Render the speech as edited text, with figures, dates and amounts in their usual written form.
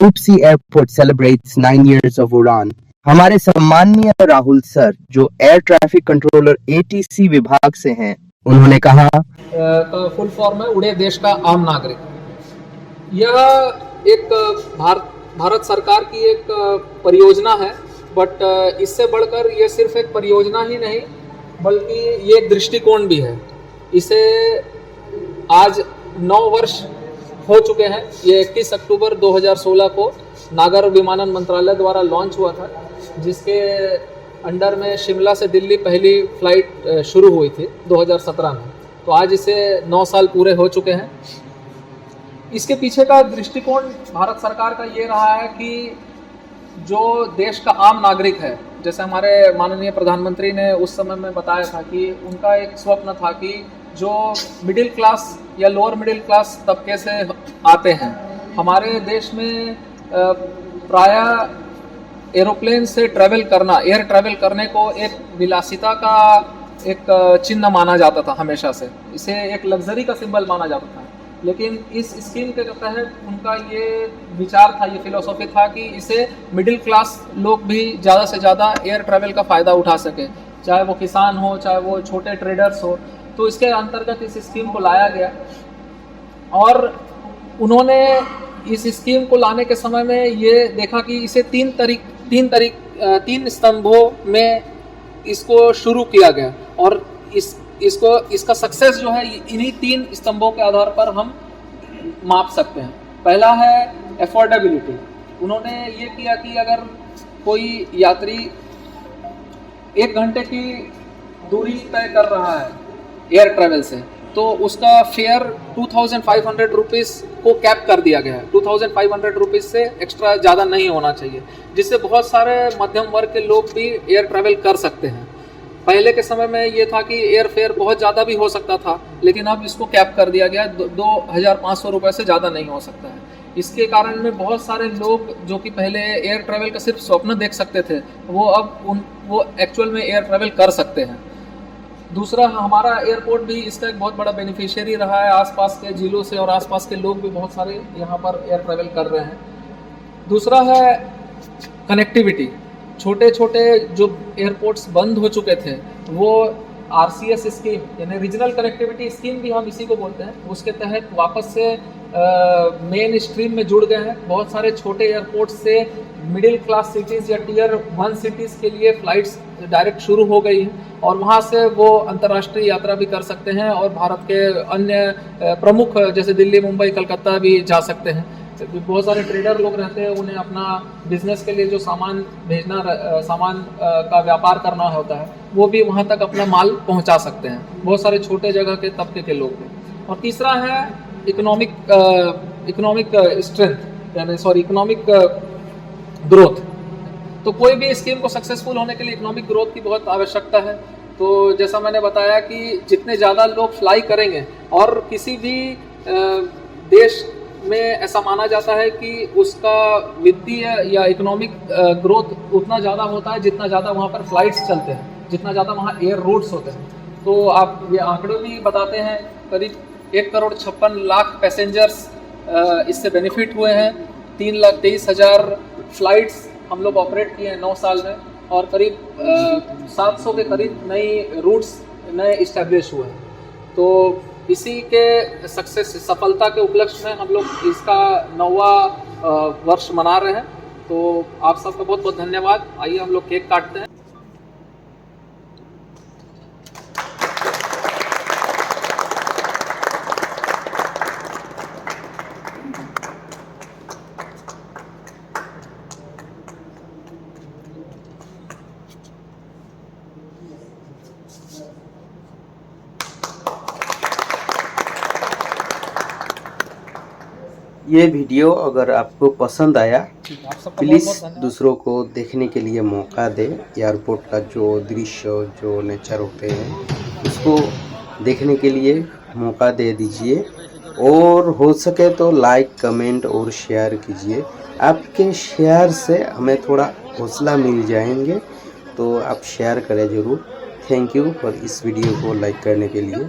Oopsie Airport celebrates 9 years of उड़ान। हमारे सम्माननीय राहुल सर जो एयर ट्रैफिक कंट्रोलर एटीसी विभाग से हैं, उन्होंने कहा का फुल फॉर्म है उड़े देश का आम नागरिक। यह एक भारत सरकार की एक परियोजना है, बट इससे बढ़कर ये सिर्फ एक परियोजना ही नहीं बल्कि ये एक दृष्टिकोण भी है। इसे आज 9 वर्ष हो चुके हैं। ये 21 अक्टूबर 2016 को नागर विमानन मंत्रालय द्वारा लॉन्च हुआ था, जिसके अंडर में शिमला से दिल्ली पहली फ्लाइट शुरू हुई थी 2017 में। तो आज इसे 9 साल पूरे हो चुके हैं। इसके पीछे का दृष्टिकोण भारत सरकार का ये रहा है कि जो देश का आम नागरिक है, जैसे हमारे माननीय प्रधानमंत्री ने उस समय में बताया था कि उनका एक स्वप्न था कि जो मिडिल क्लास या लोअर मिडिल क्लास तबके से आते हैं, हमारे देश में प्रायः एरोप्लेन से ट्रैवल करना, एयर ट्रैवल करने को एक विलासिता का एक चिन्ह माना जाता था हमेशा से। इसे एक लग्जरी का सिंबल माना जाता था। लेकिन इस स्कीम के तहत उनका ये विचार था, ये फिलॉसफी था कि इसे मिडिल क्लास लोग भी ज़्यादा से ज़्यादा एयर ट्रैवल का फ़ायदा उठा सके, चाहे वो किसान हो, चाहे वो छोटे ट्रेडर्स हो। तो इसके अंतर्गत इस स्कीम को लाया गया और उन्होंने इस स्कीम को लाने के समय में ये देखा कि इसे तीन स्तंभों में इसको शुरू किया गया और इसका सक्सेस जो है इन्हीं 3 स्तंभों के आधार पर हम माप सकते हैं। पहला है एफोर्डेबिलिटी। उन्होंने ये किया कि अगर कोई यात्री 1 घंटे की दूरी तय कर रहा है एयर ट्रैवल से, तो उसका फेयर 2500 रुपीज़ को कैप कर दिया गया है। 2500 रुपीज़ से एक्स्ट्रा ज़्यादा नहीं होना चाहिए, जिससे बहुत सारे मध्यम वर्ग के लोग भी एयर ट्रैवल कर सकते हैं। पहले के समय में ये था कि एयर फेयर बहुत ज़्यादा भी हो सकता था, लेकिन अब इसको कैप कर दिया गया, 2500 रुपये से ज़्यादा नहीं हो सकता है। इसके कारण में बहुत सारे लोग जो कि पहले एयर ट्रैवल का सिर्फ स्वप्न देख सकते थे, वो एक्चुअल में एयर ट्रैवल कर सकते हैं। दूसरा, हमारा एयरपोर्ट भी इसका एक बहुत बड़ा बेनिफिशियरी रहा है। आसपास के जिलों से और आसपास के लोग भी बहुत सारे यहाँ पर एयर ट्रैवल कर रहे हैं। दूसरा है कनेक्टिविटी। छोटे छोटे जो एयरपोर्ट्स बंद हो चुके थे, वो RCS स्कीम यानी रीजनल कनेक्टिविटी स्कीम भी हम इसी को बोलते हैं, उसके तहत वापस से मेन स्ट्रीम में जुड़ गए हैं। बहुत सारे छोटे एयरपोर्ट से मिडिल क्लास सिटीज़ या टियर 1 सिटीज़ के लिए फ़्लाइट्स डायरेक्ट शुरू हो गई हैं और वहाँ से वो अंतर्राष्ट्रीय यात्रा भी कर सकते हैं और भारत के अन्य प्रमुख जैसे दिल्ली, मुंबई, कलकत्ता भी जा सकते हैं। बहुत सारे ट्रेडर लोग रहते हैं, उन्हें अपना बिजनेस के लिए जो सामान भेजना, सामान का व्यापार करना होता है, वो भी वहाँ तक अपना माल पहुँचा सकते हैं। बहुत सारे छोटे जगह के तबके के लोग भी। और तीसरा है इकोनॉमिक स्ट्रेंथ यानी इकोनॉमिक ग्रोथ। तो कोई भी स्कीम को सक्सेसफुल होने के लिए इकोनॉमिक ग्रोथ की बहुत आवश्यकता है। तो जैसा मैंने बताया कि जितने ज़्यादा लोग फ्लाई करेंगे, और किसी भी देश में ऐसा माना जाता है कि उसका वित्तीय या इकोनॉमिक ग्रोथ उतना ज़्यादा होता है जितना ज़्यादा वहाँ पर फ्लाइट्स चलते हैं, जितना ज़्यादा वहाँ एयर रूट्स होते हैं। तो आप ये आंकड़े भी बताते हैं, करीब 1,56,00,000 पैसेंजर्स इससे बेनिफिट हुए हैं। 3,23,000 फ्लाइट्स हम लोग ऑपरेट किए हैं 9 साल में, और करीब 700 के करीब नई रूट्स नए इस्टेब्लिश हुए हैं। तो इसी के सफलता के उपलक्ष्य में हम लोग इसका 9वां वर्ष मना रहे हैं। तो आप सबका बहुत बहुत धन्यवाद। आइए हम लोग केक काटते हैं। ये वीडियो अगर आपको पसंद आया, प्लीज़ दूसरों को देखने के लिए मौका दें। एयरपोर्ट का जो दृश्य, जो नेचर होते हैं, उसको देखने के लिए मौका दे दीजिए, और हो सके तो लाइक, कमेंट और शेयर कीजिए। आपके शेयर से हमें थोड़ा हौसला मिल जाएंगे, तो आप शेयर करें ज़रूर। थैंक यू फॉर इस वीडियो को लाइक करने के लिए।